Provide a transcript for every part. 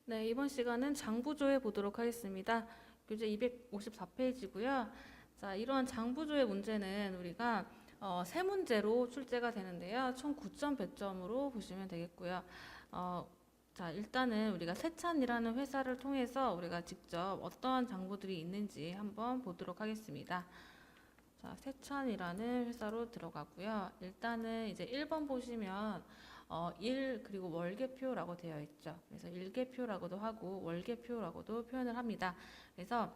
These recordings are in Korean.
네, 이번 시간은 장부조회 보도록 하겠습니다. 교재 254페이지고요. 자, 이러한 장부조회 문제는 우리가 세 문제로 출제가 되는데요. 총 9점 100점으로 보시면 되겠고요. 자, 일단은 우리가 세찬이라는 회사를 통해서 우리가 직접 어떠한 장부들이 있는지 한번 보도록 하겠습니다. 자, 세찬이라는 회사로 들어가고요. 일단은 이제 1번 보시면 일 그리고 월계표라고 되어 있죠. 그래서 일계표라고도 하고 월계표라고도 표현을 합니다. 그래서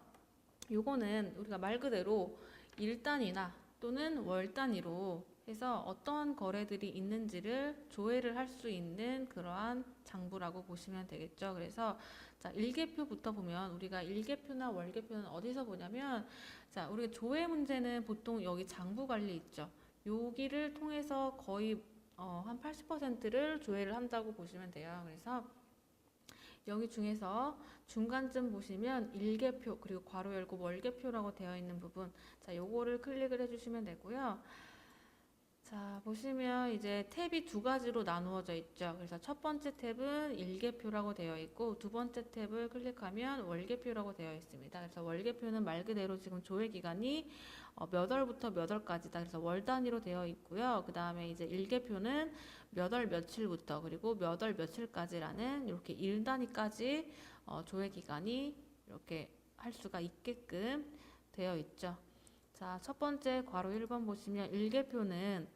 요거는 우리가 말 그대로 일단위나 또는 월 단위로 해서 어떤 거래들이 있는지를 조회를 할 수 있는 그러한 장부라고 보시면 되겠죠. 그래서 자, 일계표부터 보면 우리가 일계표나 월계표는 어디서 보냐면 자, 우리가 조회 문제는 보통 여기 장부 관리 있죠. 여기를 통해서 거의 한 80%를 조회를 한다고 보시면 돼요. 그래서 여기 중에서 중간쯤 보시면 일계표 그리고 괄호 열고 월계표라고 되어 있는 부분, 자, 요거를 클릭을 해주시면 되고요. 자, 보시면 이제 탭이 두 가지로 나누어져 있죠. 그래서 첫 번째 탭은 일계표라고 되어 있고 두 번째 탭을 클릭하면 월계표라고 되어 있습니다. 그래서 월계표는 말 그대로 지금 조회 기간이 몇 월부터 몇 월까지다. 그래서 월 단위로 되어 있고요. 그 다음에 이제 일계표는 몇 월 며칠부터 그리고 몇 월 며칠까지라는 이렇게 일 단위까지 조회 기간이 이렇게 할 수가 있게끔 되어 있죠. 자, 첫 번째 괄호 1번 보시면 일계표는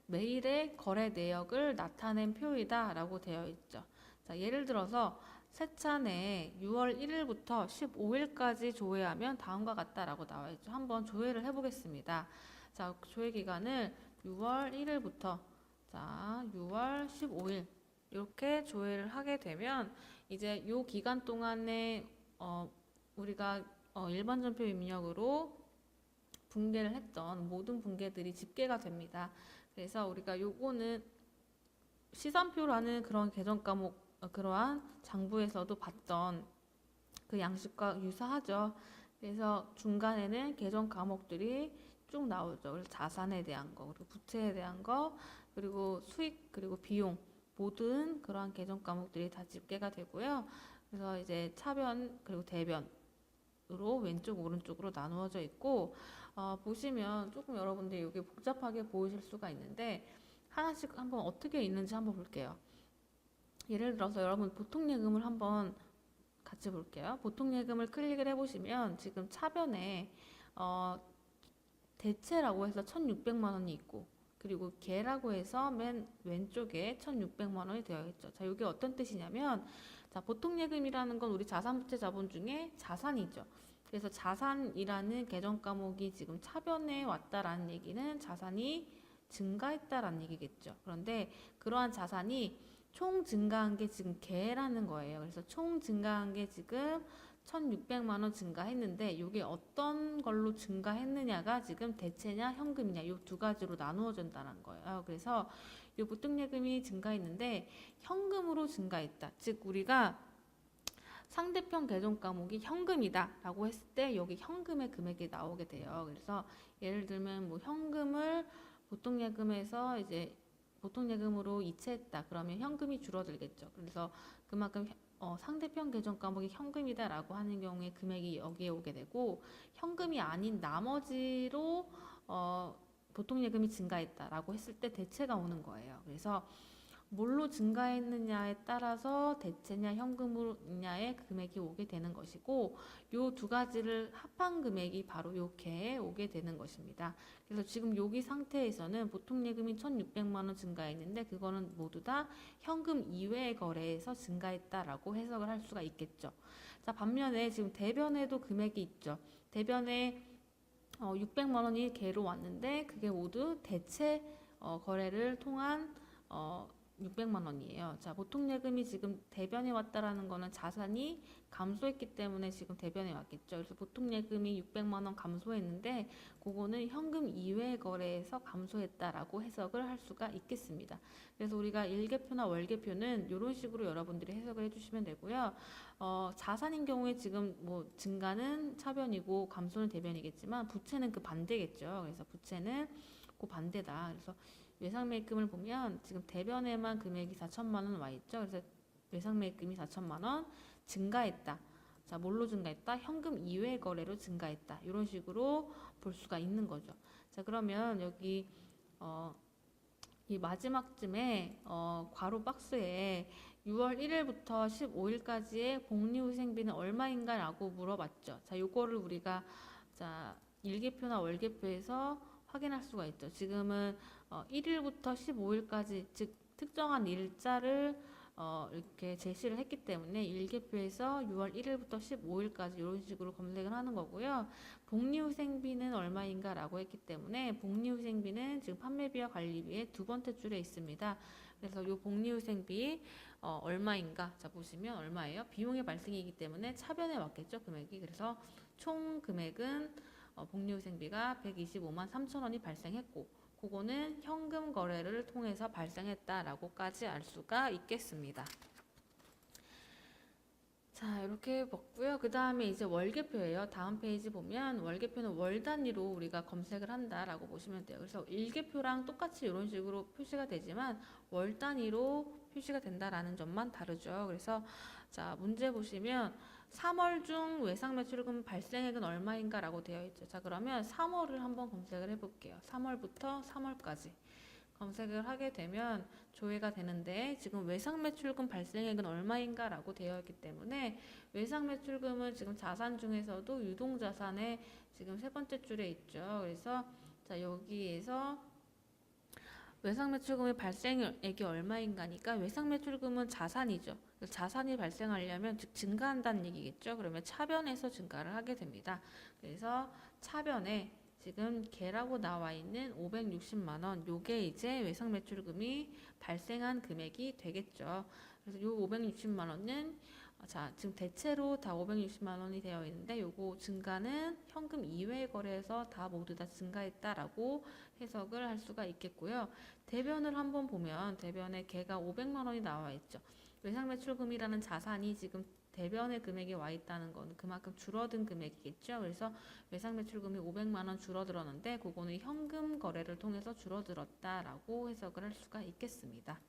매일의 거래 내역을 나타낸 표이다 라고 되어 있죠. 자, 예를 들어서 세차내 6월 1일부터 15일까지 조회하면 다음과 같다라고 나와 있죠. 한번 조회를 해보겠습니다. 자, 조회 기간을 6월 1일부터 자, 6월 15일 이렇게 조회를 하게 되면 이제 요 기간 동안에 우리가 일반전표 입력으로 붕괴를 했던 모든 붕괴들이 집계가 됩니다. 그래서 우리가 요거는 시산표라는 그런 계정 과목 그러한 장부에서도 봤던 그 양식과 유사하죠. 그래서 중간에는 계정 과목들이 쭉 나오죠. 그래서 자산에 대한 거, 그리고 부채에 대한 거, 그리고 수익, 그리고 비용 모든 그러한 계정 과목들이 다 집계가 되고요. 그래서 이제 차변 그리고 대변으로 왼쪽 오른쪽으로 나누어져 있고 보시면 조금 여러분들 이게 복잡하게 보이실 수가 있는데 하나씩 한번 어떻게 있는지 한번 볼게요. 예를 들어서 여러분 보통예금을 한번 같이 볼게요. 보통예금을 클릭을 해보시면 지금 차변에 대체라고 해서 1,600만 원이 있고 그리고 개라고 해서 맨 왼쪽에 1,600만 원이 되어 있죠. 자, 이게 어떤 뜻이냐면 자, 보통예금이라는 건 우리 자산부채 자본 중에 자산이죠. 그래서 자산이라는 계정 과목이 지금 차변에 왔다라는 얘기는 자산이 증가했다라는 얘기겠죠. 그런데 그러한 자산이 총 증가한 게 지금 개라는 거예요. 그래서 총 증가한 게 지금 1,600만 원 증가했는데 이게 어떤 걸로 증가했느냐가 지금 대체냐 현금이냐 이 두 가지로 나누어진다는 거예요. 그래서 이 보통예금이 증가했는데 현금으로 증가했다. 즉 우리가 상대편 계정 과목이 현금이다 라고 했을 때 여기 현금의 금액이 나오게 돼요. 그래서 예를 들면 뭐 현금을 보통예금에서 이제 보통예금으로 이체했다 그러면 현금이 줄어들겠죠. 그래서 그만큼 상대편 계정 과목이 현금이다 라고 하는 경우에 금액이 여기에 오게 되고 현금이 아닌 나머지로 보통예금이 증가했다 라고 했을 때 대체가 오는 거예요. 그래서 뭘로 증가했느냐에 따라서 대체냐 현금으로냐의 금액이 오게 되는 것이고 요 두 가지를 합한 금액이 바로 요렇게 오게 되는 것입니다. 그래서 지금 여기 상태에서는 보통예금이 1,600만 원 증가했는데 그거는 모두 다 현금 이외의 거래에서 증가했다라고 해석을 할 수가 있겠죠. 자, 반면에 지금 대변에도 금액이 있죠. 대변에 600만 원이 개로 왔는데 그게 모두 대체 거래를 통한 600만 원이에요. 자, 보통예금이 지금 대변에 왔다라는 거는 자산이 감소했기 때문에 지금 대변에 왔겠죠. 그래서 보통예금이 600만 원 감소했는데 그거는 현금 이외의 거래에서 감소했다라고 해석을 할 수가 있겠습니다. 그래서 우리가 일계표나 월계표는 이런 식으로 여러분들이 해석을 해주시면 되고요. 자산인 경우에 지금 뭐 증가는 차변이고 감소는 대변이겠지만 부채는 그 반대겠죠. 그래서 부채는 그 반대다. 그래서 외상매입금을 보면 지금 대변에만 금액이 4천만 원 와 있죠. 그래서 외상매입금이 4천만 원 증가했다. 자, 뭘로 증가했다? 현금 이외 거래로 증가했다. 이런 식으로 볼 수가 있는 거죠. 자, 그러면 여기 이 마지막쯤에 괄호 박스에 6월 1일부터 15일까지의 복리후생비는 얼마인가 라고 물어봤죠. 자, 요거를 우리가 자, 일개표나 월개표에서 확인할 수가 있죠. 지금은 1일부터 15일까지 즉 특정한 일자를 이렇게 제시를 했기 때문에 일개표에서 6월 1일부터 15일까지 이런 식으로 검색을 하는 거고요. 복리후생비는 얼마인가 라고 했기 때문에 복리후생비는 지금 판매비와 관리비의 두 번째 줄에 있습니다. 그래서 이 복리후생비 얼마인가? 자, 보시면 얼마예요? 비용의 발생이기 때문에 차변에 맞겠죠, 금액이. 그래서 총 금액은 복리후생비가 125만 3천 원이 발생했고, 그거는 현금 거래를 통해서 발생했다라고까지 알 수가 있겠습니다. 자, 이렇게 먹고요. 그 다음에 이제 월계표예요. 다음 페이지 보면 월계표는 월 단위로 우리가 검색을 한다라고 보시면 돼요. 그래서 일계표랑 똑같이 이런 식으로 표시가 되지만 월 단위로 표시가 된다라는 점만 다르죠. 그래서 자, 문제 보시면 3월 중 외상매출금 발생액은 얼마인가 라고 되어 있죠. 자, 그러면 3월을 한번 검색을 해볼게요. 3월부터 3월까지 검색을 하게 되면 조회가 되는데 지금 외상매출금 발생액은 얼마인가 라고 되어 있기 때문에 외상매출금은 지금 자산 중에서도 유동자산의 지금 세 번째 줄에 있죠. 그래서 자, 여기에서 외상매출금의 발생액이 얼마인가니까 외상매출금은 자산이죠. 자산이 발생하려면 즉 증가한다는 얘기겠죠. 그러면 차변에서 증가를 하게 됩니다. 그래서 차변에 지금 개라고 나와 있는 560만 원, 요게 이제 외상매출금이 발생한 금액이 되겠죠. 그래서 요 560만 원은 자, 지금 대체로 다 560만 원이 되어 있는데 요거 증가는 현금 이외 거래에서 다 모두 다 증가했다라고 해석을 할 수가 있겠고요. 대변을 한번 보면 대변에 개가 500만 원이 나와 있죠. 외상매출금이라는 자산이 지금 대변의 금액이 와 있다는 건 그만큼 줄어든 금액이겠죠. 그래서 외상매출금이 500만 원 줄어들었는데 그거는 현금 거래를 통해서 줄어들었다라고 해석을 할 수가 있겠습니다.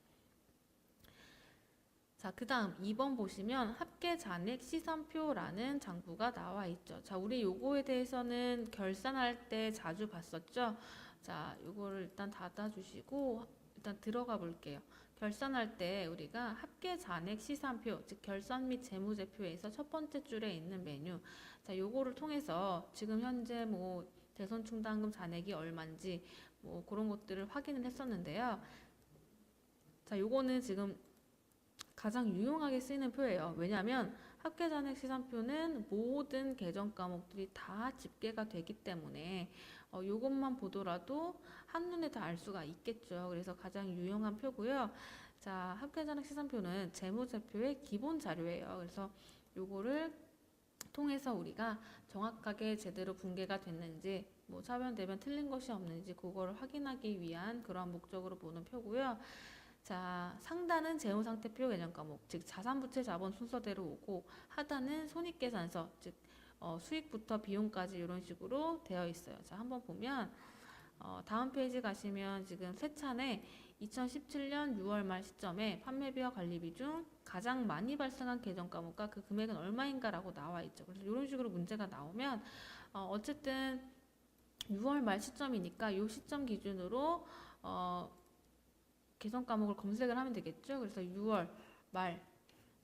자, 그 다음 2번 보시면 합계잔액 시산표라는 장부가 나와 있죠. 자, 우리 요거에 대해서는 결산할 때 자주 봤었죠. 자, 요거를 일단 닫아주시고 일단 들어가 볼게요. 결산할 때 우리가 합계잔액 시산표, 즉 결산 및 재무제표에서 첫 번째 줄에 있는 메뉴, 자, 요거를 통해서 지금 현재 뭐 대손충당금 잔액이 얼마인지 뭐 그런 것들을 확인을 했었는데요. 자, 요거는 지금 가장 유용하게 쓰이는 표예요. 왜냐하면 합계잔액 시산표는 모든 계정 과목들이 다 집계가 되기 때문에 이것만 보더라도 한눈에 다 알 수가 있겠죠. 그래서 가장 유용한 표고요. 자, 합계잔액 시산표는 재무제표의 기본 자료예요. 그래서 요거를 통해서 우리가 정확하게 제대로 분계가 됐는지 뭐 차변 대변 틀린 것이 없는지 그거를 확인하기 위한 그러한 목적으로 보는 표고요. 자, 상단은 재무상태표 개정 과목, 즉 자산부채 자본 순서대로 오고 하단은 손익계산서, 즉 수익부터 비용까지 이런 식으로 되어 있어요. 자, 한번 보면 다음 페이지 가시면 지금 세 차례 2017년 6월 말 시점에 판매비와 관리비 중 가장 많이 발생한 계정 과목과 그 금액은 얼마인가라고 나와 있죠. 그래서 이런 식으로 문제가 나오면 어쨌든 6월 말 시점이니까 이 시점 기준으로 계정 과목을 검색을 하면 되겠죠. 그래서 6월 말.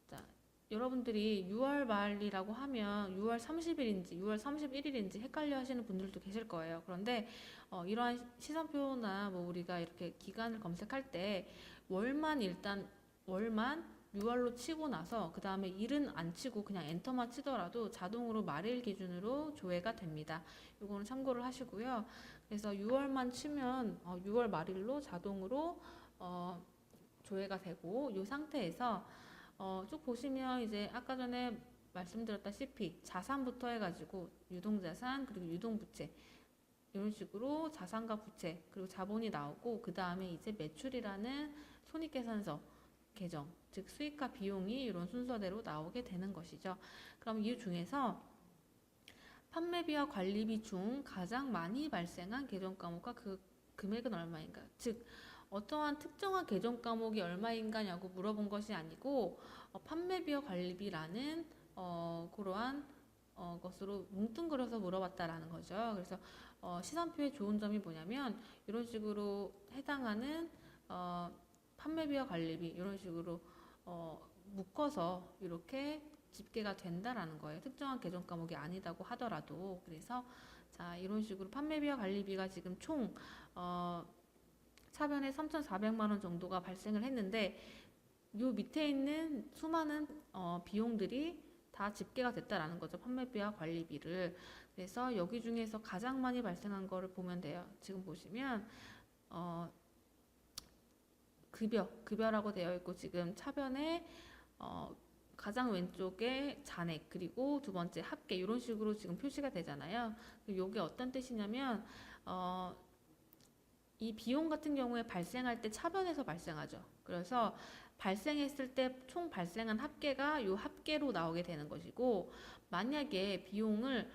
자, 여러분들이 6월 말이라고 하면 6월 30일인지 6월 31일인지 헷갈려 하시는 분들도 계실 거예요. 그런데 이러한 시산표나 뭐 우리가 이렇게 기간을 검색할 때 월만 일단 월만 6월로 치고 나서 그 다음에 일은 안 치고 그냥 엔터만 치더라도 자동으로 말일 기준으로 조회가 됩니다. 이거는 참고를 하시고요. 그래서 6월만 치면 6월 말일로 자동으로 조회가 되고 이 상태에서 쭉 보시면 이제 아까 전에 말씀드렸다시피 자산부터 해가지고 유동자산 그리고 유동부채 이런 식으로 자산과 부채 그리고 자본이 나오고 그 다음에 이제 매출이라는 손익계산서 계정 즉 수익과 비용이 이런 순서대로 나오게 되는 것이죠. 그럼 이 중에서 판매비와 관리비 중 가장 많이 발생한 계정 과목과 그 금액은 얼마인가? 즉 어떠한 특정한 계정 과목이 얼마인가냐고 물어본 것이 아니고 판매비와 관리비라는 그러한 것으로 뭉뚱그려서 물어봤다라는 거죠. 그래서 시산표의 좋은 점이 뭐냐면 이런 식으로 해당하는 판매비와 관리비 이런 식으로 묶어서 이렇게 집계가 된다라는 거예요. 특정한 계정 과목이 아니다고 하더라도. 그래서 자, 이런 식으로 판매비와 관리비가 지금 총 차변에 3,400만 원 정도가 발생을 했는데 요 밑에 있는 수많은 비용들이 다 집계가 됐다라는 거죠. 판매비와 관리비를. 그래서 여기 중에서 가장 많이 발생한 거를 보면 돼요. 지금 보시면 급여라고 되어 있고 지금 차변에 가장 왼쪽에 잔액 그리고 두 번째 합계 이런 식으로 지금 표시가 되잖아요. 이게 어떤 뜻이냐면 이 비용 같은 경우에 발생할 때 차변에서 발생하죠. 그래서 발생했을 때 총 발생한 합계가 요 합계로 나오게 되는 것이고 만약에 비용을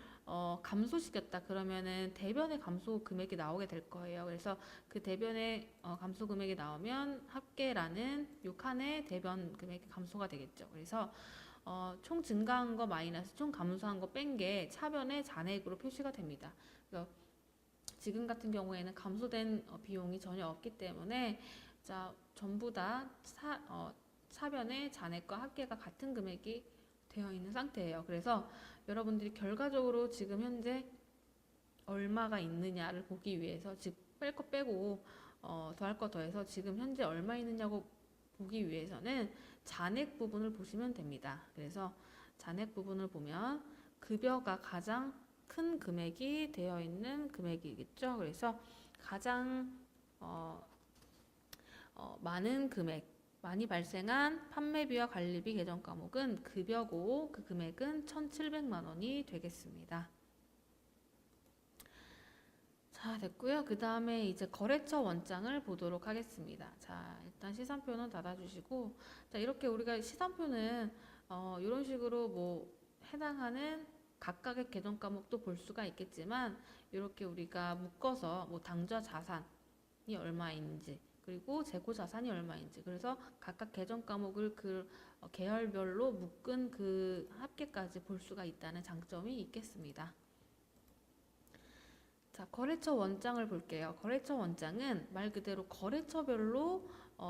감소시켰다 그러면은 대변의 감소 금액이 나오게 될 거예요. 그래서 그 대변의 감소 금액이 나오면 합계라는 요 칸에 대변 금액이 감소가 되겠죠. 그래서 총 증가한 거 마이너스 총 감소한 거 뺀 게 차변의 잔액으로 표시가 됩니다. 그래서 지금 같은 경우에는 감소된 비용이 전혀 없기 때문에 자 전부 다 차변의 잔액과 합계가 같은 금액이 되어 있는 상태예요. 그래서 여러분들이 결과적으로 지금 현재 얼마가 있느냐를 보기 위해서 즉 뺄 거 빼고 더할 거 더해서 지금 현재 얼마 있느냐고 보기 위해서는 잔액 부분을 보시면 됩니다. 그래서 잔액 부분을 보면 급여가 가장 큰 금액이 되어 있는 금액이겠죠. 그래서 가장 많은 금액, 많이 발생한 판매비와 관리비 계정 과목은 급여고 그 금액은 1,700만 원이 되겠습니다. 자, 됐고요. 그 다음에 이제 거래처 원장을 보도록 하겠습니다. 자, 일단 시산표는 닫아주시고, 자, 이렇게 우리가 시산표는 이런 식으로 뭐 해당하는 각각의 계정 과목도 볼 수가 있겠지만, 이렇게 우리가 묶어서 뭐 당좌 자산이 얼마인지, 그리고 재고 자산이 얼마인지, 그래서 각각 계정 과목을 그 계열별로 묶은 그 합계까지 볼 수가 있다는 장점이 있겠습니다. 자, 거래처 원장을 볼게요. 거래처 원장은 말 그대로 거래처별로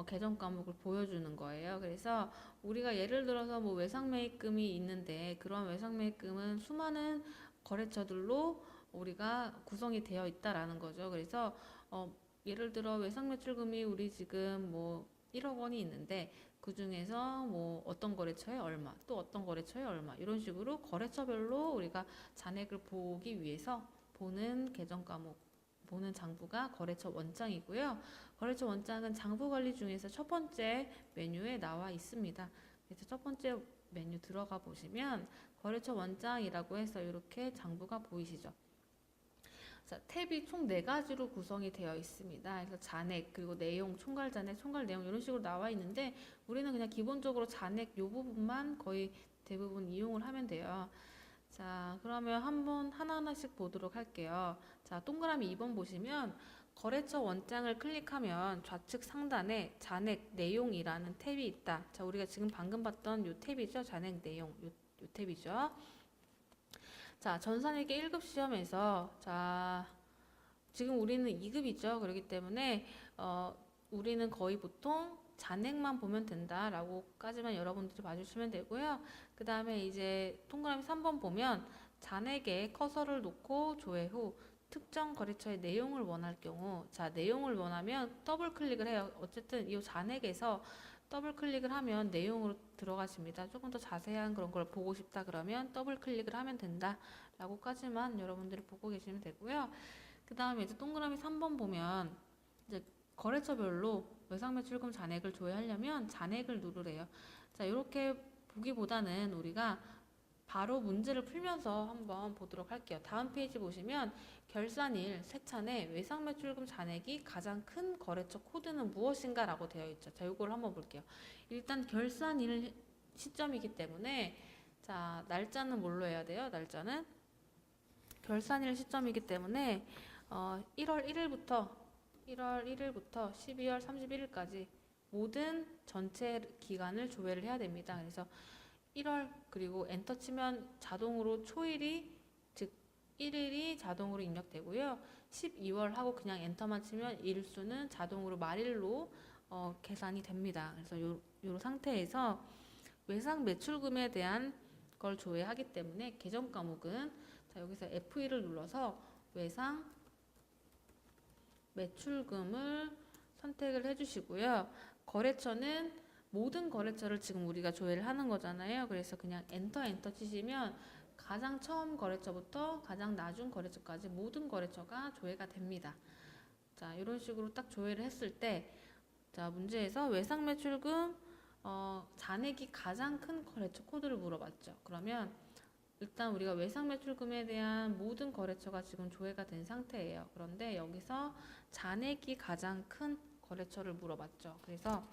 계정 과목을 보여주는 거예요. 그래서 우리가 예를 들어서 뭐 외상매입금이 있는데 그런 외상매입금은 수많은 거래처들로 우리가 구성이 되어 있다라는 거죠. 그래서 예를 들어 외상매출금이 우리 지금 뭐 1억 원이 있는데 그 중에서 뭐 어떤 거래처에 얼마, 또 어떤 거래처에 얼마 이런 식으로 거래처별로 우리가 잔액을 보기 위해서 보는 계정 과목, 보는 장부가 거래처 원장이고요. 거래처 원장은 장부 관리 중에서 첫 번째 메뉴에 나와 있습니다. 그래서 첫 번째 메뉴 들어가 보시면 거래처 원장이라고 해서 이렇게 장부가 보이시죠? 자, 탭이 총 4가지로 구성이 되어 있습니다. 그래서 잔액, 그리고 내용, 총괄 잔액, 총괄 내용 이런 식으로 나와 있는데 우리는 그냥 기본적으로 잔액 이 부분만 거의 대부분 이용을 하면 돼요. 자, 그러면 한번 하나하나씩 보도록 할게요. 자, 동그라미 2번 보시면 거래처 원장을 클릭하면 좌측 상단에 잔액 내용이라는 탭이 있다. 자, 우리가 지금 방금 봤던 요 탭이죠. 잔액 내용, 요 탭이죠. 자, 전산회계 1급 시험에서 자, 지금 우리는 2급이죠. 그렇기 때문에 우리는 거의 보통 잔액만 보면 된다라고까지만 여러분들이 봐주시면 되고요. 그 다음에 이제 동그라미 3번 보면 잔액에 커서를 놓고 조회 후 특정 거래처의 내용을 원할 경우 자, 내용을 원하면 더블 클릭을 해요. 어쨌든 이 잔액에서 더블 클릭을 하면 내용으로 들어가십니다. 조금 더 자세한 그런 걸 보고 싶다 그러면 더블 클릭을 하면 된다 라고까지만 여러분들이 보고 계시면 되고요. 그 다음에 이제 동그라미 3번 보면 이제 거래처별로 외상매출금 잔액을 조회하려면 잔액을 누르래요. 자, 이렇게 보기보다는 우리가 바로 문제를 풀면서 한번 보도록 할게요. 다음 페이지 보시면 결산일 세찬에 외상매출금 잔액이 가장 큰 거래처 코드는 무엇인가 라고 되어 있죠. 자, 이걸 한번 볼게요. 일단 결산일 시점이기 때문에 자, 날짜는 뭘로 해야 돼요? 날짜는 결산일 시점이기 때문에 1월 1일부터 1월 1일부터 12월 31일까지 모든 전체 기간을 조회를 해야 됩니다. 그래서 1월 그리고 엔터 치면 자동으로 초일이 즉 1일이 자동으로 입력되고요. 12월 하고 그냥 엔터만 치면 일수는 자동으로 말일로 계산이 됩니다. 그래서 요 상태에서 외상 매출금에 대한 걸 조회하기 때문에 계정 과목은 자, 여기서 F1을 눌러서 외상 매출금을 선택을 해주시고요. 거래처는 모든 거래처를 지금 우리가 조회를 하는 거잖아요. 그래서 그냥 엔터 치시면 가장 처음 거래처부터 가장 나중 거래처까지 모든 거래처가 조회가 됩니다. 자, 이런 식으로 딱 조회를 했을 때, 자, 문제에서 외상 매출금 잔액이 가장 큰 거래처 코드를 물어봤죠. 그러면 일단 우리가 외상 매출금에 대한 모든 거래처가 지금 조회가 된 상태예요. 그런데 여기서 잔액이 가장 큰 거래처를 물어봤죠. 그래서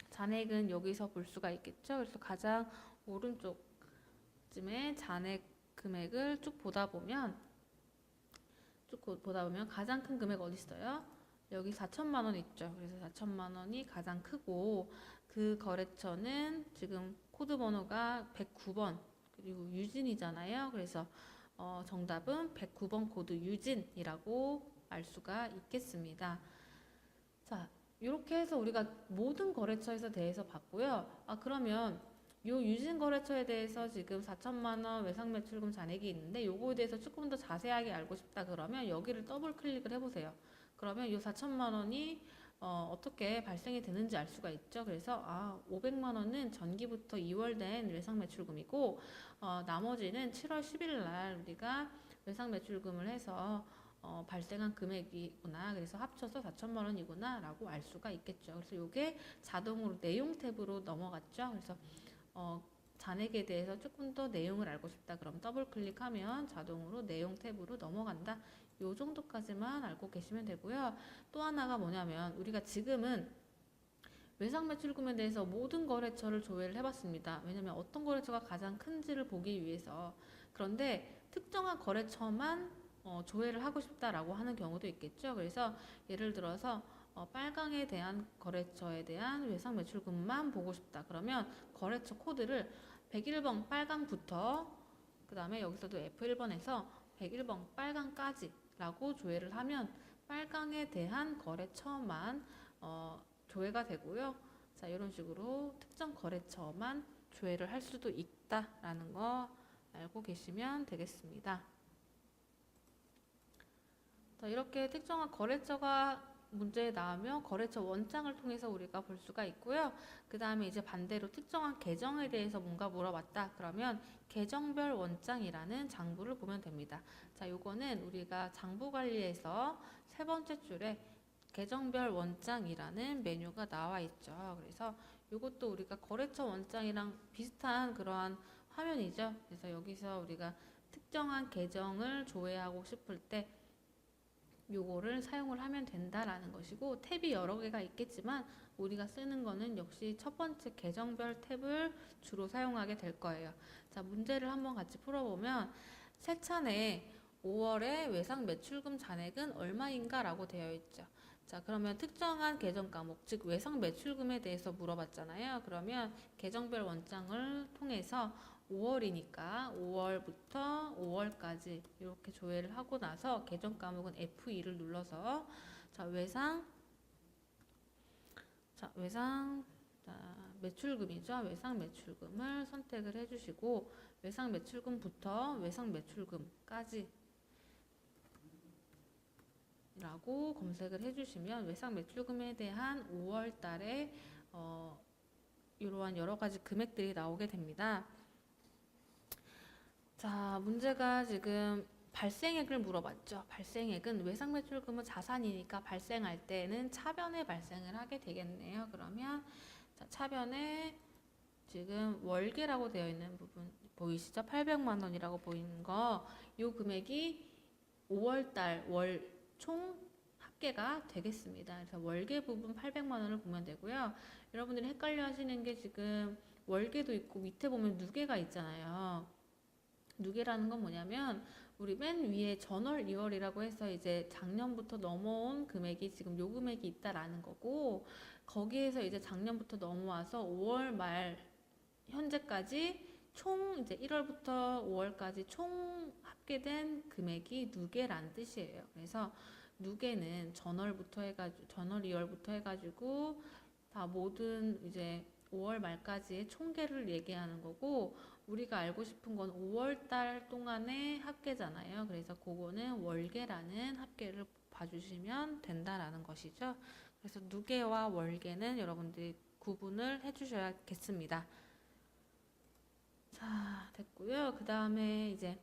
잔액은 여기서 볼 수가 있겠죠. 그래서 가장 오른쪽쯤에 잔액 금액을 쭉 보다 보면 가장 큰 금액 어디 있어요? 여기 4천만 원 있죠. 그래서 4천만 원이 가장 크고 그 거래처는 지금 코드 번호가 109번 그리고 유진이잖아요. 그래서 정답은 109번 코드 유진이라고 알 수가 있겠습니다. 자, 이렇게 해서 우리가 모든 거래처에 대해서 봤고요. 그러면 요 유진 거래처에 대해서 지금 4천만 원 외상 매출금 잔액이 있는데 요거에 대해서 조금 더 자세하게 알고 싶다 그러면 여기를 더블 클릭을 해보세요. 그러면 요 4천만 원이 어떻게 발생이 되는지 알 수가 있죠. 그래서 500만 원은 전기부터 2월 된 외상 매출금이고 나머지는 7월 10일 날 우리가 외상 매출금을 해서 발생한 금액이구나. 그래서 합쳐서 4천만 원이구나 라고 알 수가 있겠죠. 그래서 이게 자동으로 내용 탭으로 넘어갔죠. 그래서 잔액에 대해서 조금 더 내용을 알고 싶다. 그럼 더블 클릭하면 자동으로 내용 탭으로 넘어간다. 요 정도까지만 알고 계시면 되고요. 또 하나가 뭐냐면 우리가 지금은 외상 매출금에 대해서 모든 거래처를 조회를 해봤습니다. 왜냐면 어떤 거래처가 가장 큰지를 보기 위해서. 그런데 특정한 거래처만 조회를 하고 싶다라고 하는 경우도 있겠죠. 그래서 예를 들어서 빨강에 대한 거래처에 대한 외상 매출금만 보고 싶다. 그러면 거래처 코드를 101번 빨강부터 그 다음에 여기서도 F1번에서 101번 빨강까지 라고 조회를 하면 빨강에 대한 거래처만 조회가 되고요. 자, 이런 식으로 특정 거래처만 조회를 할 수도 있다라는 거 알고 계시면 되겠습니다. 자, 이렇게 특정한 거래처가 문제에 나오면 거래처 원장을 통해서 우리가 볼 수가 있고요. 그 다음에 이제 반대로 특정한 계정에 대해서 뭔가 물어봤다. 그러면 계정별 원장이라는 장부를 보면 됩니다. 자, 요거는 우리가 장부 관리에서 세 번째 줄에 계정별 원장이라는 메뉴가 나와 있죠. 그래서 요것도 우리가 거래처 원장이랑 비슷한 그러한 화면이죠. 그래서 여기서 우리가 특정한 계정을 조회하고 싶을 때 요거를 사용을 하면 된다라는 것이고, 탭이 여러 개가 있겠지만 우리가 쓰는 거는 역시 첫 번째 계정별 탭을 주로 사용하게 될 거예요. 자, 문제를 한번 같이 풀어보면 새 차내 5월에 외상 매출금 잔액은 얼마인가 라고 되어 있죠. 자, 그러면 특정한 계정 과목, 즉 외상 매출금에 대해서 물어봤잖아요. 그러면 계정별 원장을 통해서 5월이니까 5월부터 5월까지 이렇게 조회를 하고 나서 계정 과목은 F2를 눌러서 자, 매출금이죠. 외상 매출금을 선택을 해주시고 외상 매출금부터 외상 매출금까지 라고 검색을 해주시면 외상 매출금에 대한 5월 달에 이러한 여러 가지 금액들이 나오게 됩니다. 자, 문제가 지금 발생액을 물어봤죠. 발생액은 외상 매출금은 자산이니까 발생할 때는 차변에 발생을 하게 되겠네요. 그러면 자, 차변에 지금 월계라고 되어 있는 부분 보이시죠? 800만 원이라고 보이는 거, 이 금액이 5월달 월 총 합계가 되겠습니다. 그래서 월계 부분 800만 원을 보면 되고요. 여러분들이 헷갈려 하시는 게 지금 월계도 있고 밑에 보면 누계가 있잖아요. 누계라는 건 뭐냐면 우리 맨 위에 전월 2월이라고 해서 이제 작년부터 넘어온 금액이 지금 요 금액이 있다라는 거고, 거기에서 이제 작년부터 넘어와서 5월 말 현재까지 총 이제 1월부터 5월까지 총 합계된 금액이 누계란 뜻이에요. 그래서 누계는 전월부터 해가지고 전월 2월부터 해가지고 다 모든 이제 5월 말까지의 총계를 얘기하는 거고, 우리가 알고 싶은 건 5월 달 동안의 합계잖아요. 그래서 그거는 월계라는 합계를 봐주시면 된다라는 것이죠. 그래서 누계와 월계는 여러분들이 구분을 해주셔야겠습니다. 자, 됐고요. 그 다음에 이제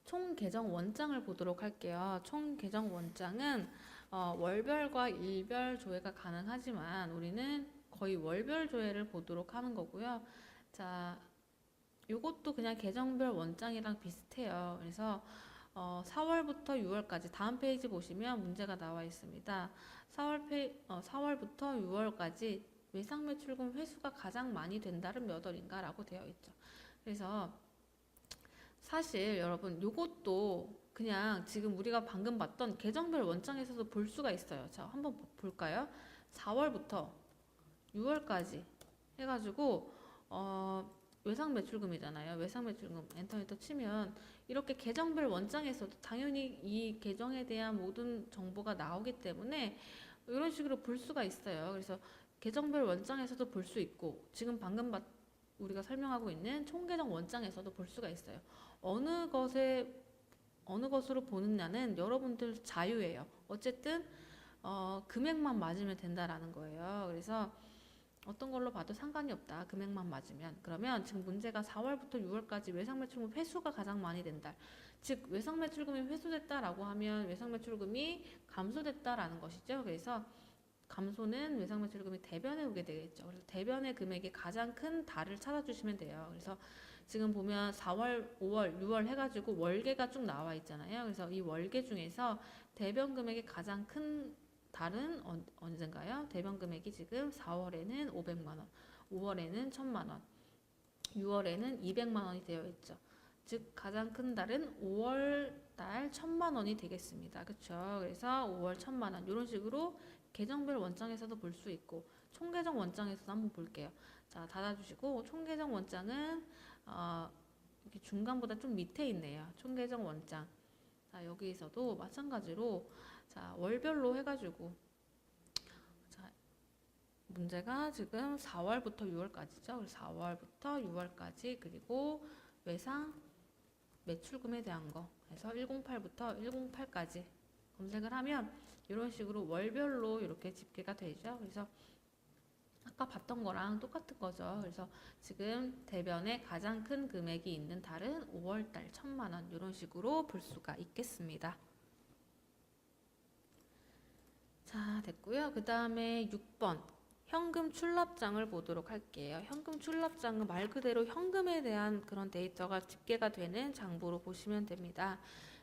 총 계정 원장을 보도록 할게요. 총 계정 원장은 월별과 일별 조회가 가능하지만 우리는 거의 월별 조회를 보도록 하는 거고요. 자, 요것도 그냥 계정별 원장이랑 비슷해요. 그래서 4월부터 6월까지 다음 페이지 보시면 문제가 나와 있습니다. 4월부터 6월까지 외상 매출금 회수가 가장 많이 된 달은 몇 월인가 라고 되어 있죠. 그래서 사실 여러분 요것도 그냥 지금 우리가 방금 봤던 계정별 원장에서도 볼 수가 있어요. 자, 한번 볼까요? 4월부터 6월까지 해가지고 외상 매출금이잖아요. 외상 매출금 엔터 치면 이렇게 계정별 원장에서도 당연히 이 계정에 대한 모든 정보가 나오기 때문에 이런 식으로 볼 수가 있어요. 그래서 계정별 원장에서도 볼 수 있고, 지금 방금 우리가 설명하고 있는 총계정 원장에서도 볼 수가 있어요. 어느 것으로 보느냐는 여러분들 자유예요. 어쨌든 금액만 맞으면 된다라는 거예요. 그래서 어떤 걸로 봐도 상관이 없다. 금액만 맞으면. 그러면 지금 문제가 4월부터 6월까지 외상매출금 회수가 가장 많이 된다. 즉 외상매출금이 회수됐다라고 하면 외상매출금이 감소됐다라는 것이죠. 그래서 감소는 외상매출금이 대변에 오게 되겠죠. 그래서 대변의 금액이 가장 큰 달을 찾아주시면 돼요. 그래서 지금 보면 4월, 5월, 6월 해가지고 월계가 쭉 나와 있잖아요. 그래서 이 월계 중에서 대변 금액이 가장 큰 달은 언젠가요? 대변 금액이 지금 4월에는 500만 원, 5월에는 1000만 원, 6월에는 200만 원이 되어 있죠. 즉 가장 큰 달은 5월 달 1000만 원이 되겠습니다. 그렇죠? 그래서 5월 1000만 원 이런 식으로 계정별 원장에서도 볼 수 있고, 총계정 원장에서도 한번 볼게요. 자, 닫아주시고 총계정 원장은 이렇게 중간보다 좀 밑에 있네요. 총계정 원장. 자, 여기에서도 마찬가지로 자, 월별로 해가지고 자, 문제가 지금 4월부터 6월까지죠. 그래서 4월부터 6월까지 그리고 외상 매출금에 대한 거 해서 108부터 108까지 검색을 하면 이런 식으로 월별로 이렇게 집계가 되죠. 그래서 아까 봤던 거랑 똑같은 거죠. 그래서 지금 대변에 가장 큰 금액이 있는 달은 5월달 1000만 원 이런 식으로 볼 수가 있겠습니다. 자, 됐고요. 그 다음에 6번 현금 출납장을 보도록 할게요. 현금 출납장은 말 그대로 현금에 대한 그런 데이터가 집계가 되는 장부로 보시면 됩니다.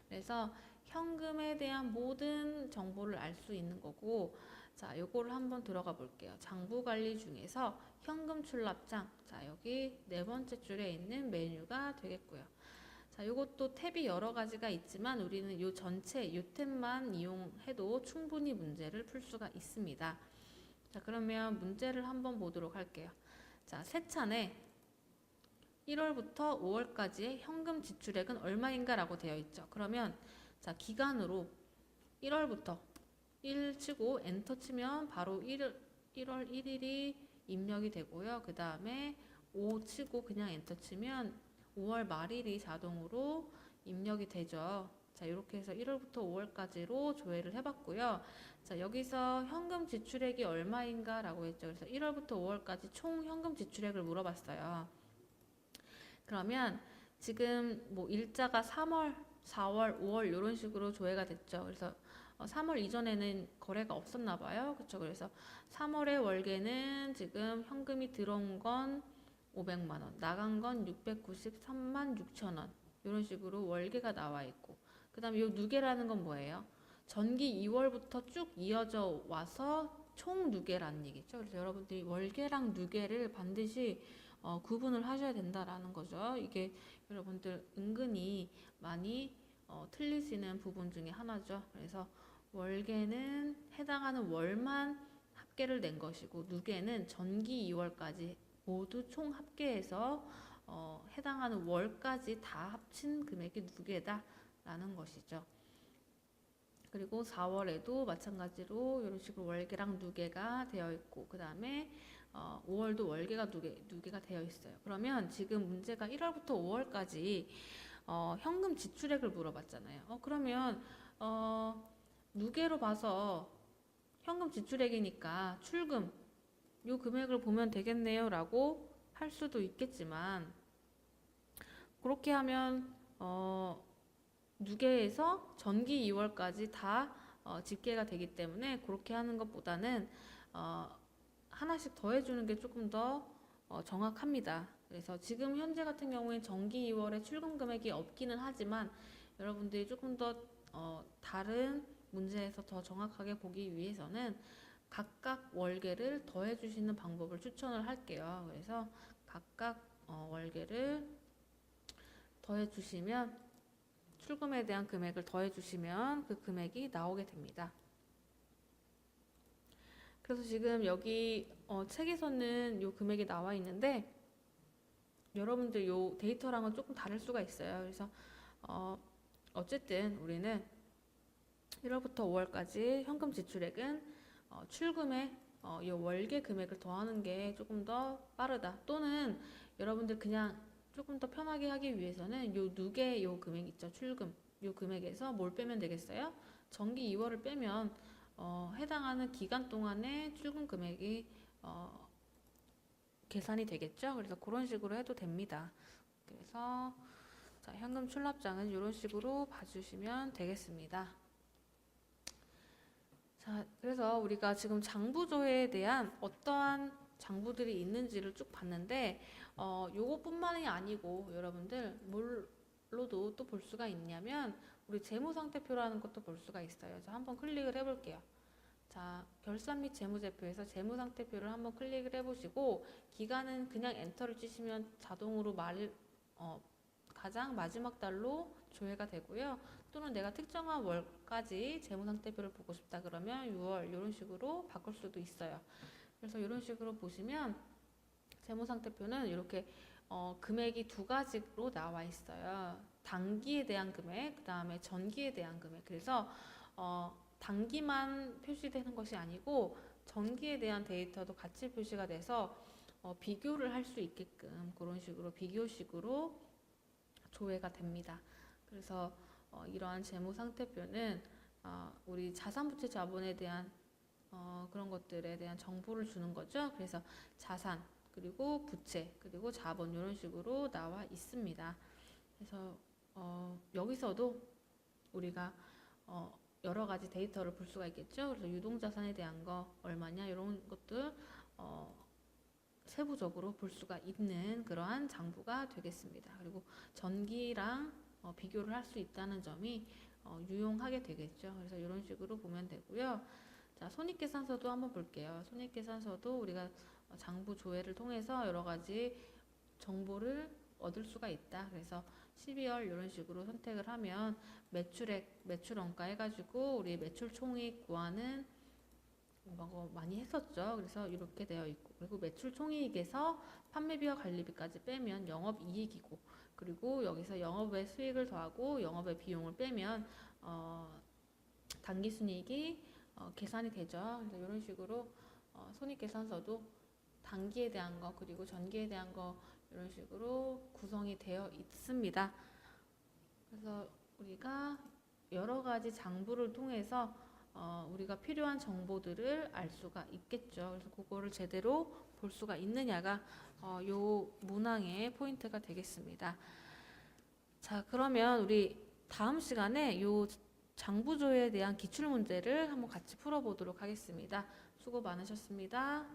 그래서 현금에 대한 모든 정보를 알 수 있는 거고, 자, 요거를 한번 들어가 볼게요. 장부 관리 중에서 현금 출납장. 자, 여기 네 번째 줄에 있는 메뉴가 되겠고요. 자, 요것도 탭이 여러 가지가 있지만 우리는 요 전체 요 탭만 이용해도 충분히 문제를 풀 수가 있습니다. 자, 그러면 문제를 한번 보도록 할게요. 자, 세 차례 1월부터 5월까지의 현금 지출액은 얼마인가 라고 되어 있죠. 그러면 자, 기간으로 1월부터 1 치고 엔터 치면 바로 1월 1일이 입력이 되고요. 그 다음에 5 치고 그냥 엔터 치면 5월 말일이 자동으로 입력이 되죠. 자, 이렇게 해서 1월부터 5월까지로 조회를 해봤고요. 자, 여기서 현금 지출액이 얼마인가 라고 했죠. 그래서 1월부터 5월까지 총 현금 지출액을 물어봤어요. 그러면 지금 뭐 일자가 3월, 4월, 5월 이런 식으로 조회가 됐죠. 그래서 3월 이전에는 거래가 없었나 봐요. 그렇죠? 그래서 3월의 월계는 지금 현금이 들어온 건 500만 원, 나간 건 693만 6천 원 이런 식으로 월계가 나와 있고, 그 다음에 이 누계라는 건 뭐예요? 전기 2월부터 쭉 이어져 와서 총 누계라는 얘기죠. 그래서 여러분들이 월계랑 누계를 반드시 구분을 하셔야 된다라는 거죠. 이게 여러분들 은근히 많이 틀리시는 부분 중에 하나죠. 그래서 월계는 해당하는 월만 합계를 낸 것이고 누계는 전기 2월까지 모두 총 합계해서 해당하는 월까지 다 합친 금액이 누계다라는 것이죠. 그리고 4월에도 마찬가지로 이런 식으로 월계랑 누계가 되어 있고 그 다음에 5월도 월계가 누계가 되어 있어요. 그러면 지금 문제가 1월부터 5월까지 현금 지출액을 물어봤잖아요. 그러면 누계로 봐서 현금 지출액이니까 출금 요 금액을 보면 되겠네요 라고 할 수도 있겠지만 그렇게 하면 누계에서 전기 2월까지 다 집계가 되기 때문에 그렇게 하는 것보다는 하나씩 더해주는 게 조금 더 정확합니다. 그래서 지금 현재 같은 경우에 전기 2월에 출금 금액이 없기는 하지만 여러분들이 조금 더 다른 문제에서 더 정확하게 보기 위해서는 각각 월계를 더해주시는 방법을 추천을 할게요. 그래서 각각 월계를 더해주시면 출금에 대한 금액을 더해주시면 그 금액이 나오게 됩니다. 그래서 지금 여기 책에서는 요 금액이 나와 있는데 여러분들 요 데이터랑은 조금 다를 수가 있어요. 그래서 어쨌든 우리는 1월부터 5월까지 현금 지출액은 출금에 이 월계 금액을 더하는 게 조금 더 빠르다. 또는 여러분들 그냥 조금 더 편하게 하기 위해서는 요 누계 요 금액 있죠. 출금 요 금액에서 뭘 빼면 되겠어요? 전기 2월을 빼면 해당하는 기간 동안의 출금 금액이 계산이 되겠죠. 그래서 그런 식으로 해도 됩니다. 그래서 자, 현금 출납장은 이런 식으로 봐주시면 되겠습니다. 자, 그래서 우리가 지금 장부조회에 대한 어떠한 장부들이 있는지를 쭉 봤는데 요것뿐만이 아니고 여러분들 뭘로도 또 볼 수가 있냐면 우리 재무상태표라는 것도 볼 수가 있어요. 자, 한번 클릭을 해볼게요. 자, 결산 및 재무제표에서 재무상태표를 한번 클릭을 해보시고 기간은 그냥 엔터를 치시면 자동으로 가장 마지막 달로 조회가 되고요. 또는 내가 특정한 월까지 재무상태표를 보고 싶다 그러면 6월 이런 식으로 바꿀 수도 있어요. 그래서 이런 식으로 보시면 재무상태표는 이렇게 금액이 두 가지로 나와 있어요. 단기에 대한 금액, 그 다음에 전기에 대한 금액. 그래서 단기만 표시되는 것이 아니고 전기에 대한 데이터도 같이 표시가 돼서 비교를 할 수 있게끔 그런 식으로 비교식으로 조회가 됩니다. 그래서 이러한 재무상태표는 우리 자산부채 자본에 대한 그런 것들에 대한 정보를 주는 거죠. 그래서 자산 그리고 부채 그리고 자본 이런 식으로 나와 있습니다. 그래서 여기서도 우리가 여러 가지 데이터를 볼 수가 있겠죠. 그래서 유동자산에 대한 거 얼마냐 이런 것들 세부적으로 볼 수가 있는 그러한 장부가 되겠습니다. 그리고 전기랑 비교를 할 수 있다는 점이 유용하게 되겠죠. 그래서 이런 식으로 보면 되고요. 자, 손익계산서도 한번 볼게요. 손익계산서도 우리가 장부 조회를 통해서 여러 가지 정보를 얻을 수가 있다. 그래서 12월 이런 식으로 선택을 하면 매출액, 매출원가 해가지고 우리 매출 총익 구하는 거 많이 했었죠. 그래서 이렇게 되어 있고 그리고 매출 총이익에서 판매비와 관리비까지 빼면 영업이익이고 그리고 여기서 영업의 수익을 더하고 영업의 비용을 빼면 당기순이익이 계산이 되죠. 그래서 이런 식으로 손익계산서도 단기에 대한 거 그리고 전기에 대한 거 이런 식으로 구성이 되어 있습니다. 그래서 우리가 여러 가지 장부를 통해서 우리가 필요한 정보들을 알 수가 있겠죠. 그래서 그거를 제대로 볼 수가 있느냐가 요 문항의 포인트가 되겠습니다. 자, 그러면 우리 다음 시간에 요 장부조회에 대한 기출문제를 한번 같이 풀어보도록 하겠습니다. 수고 많으셨습니다.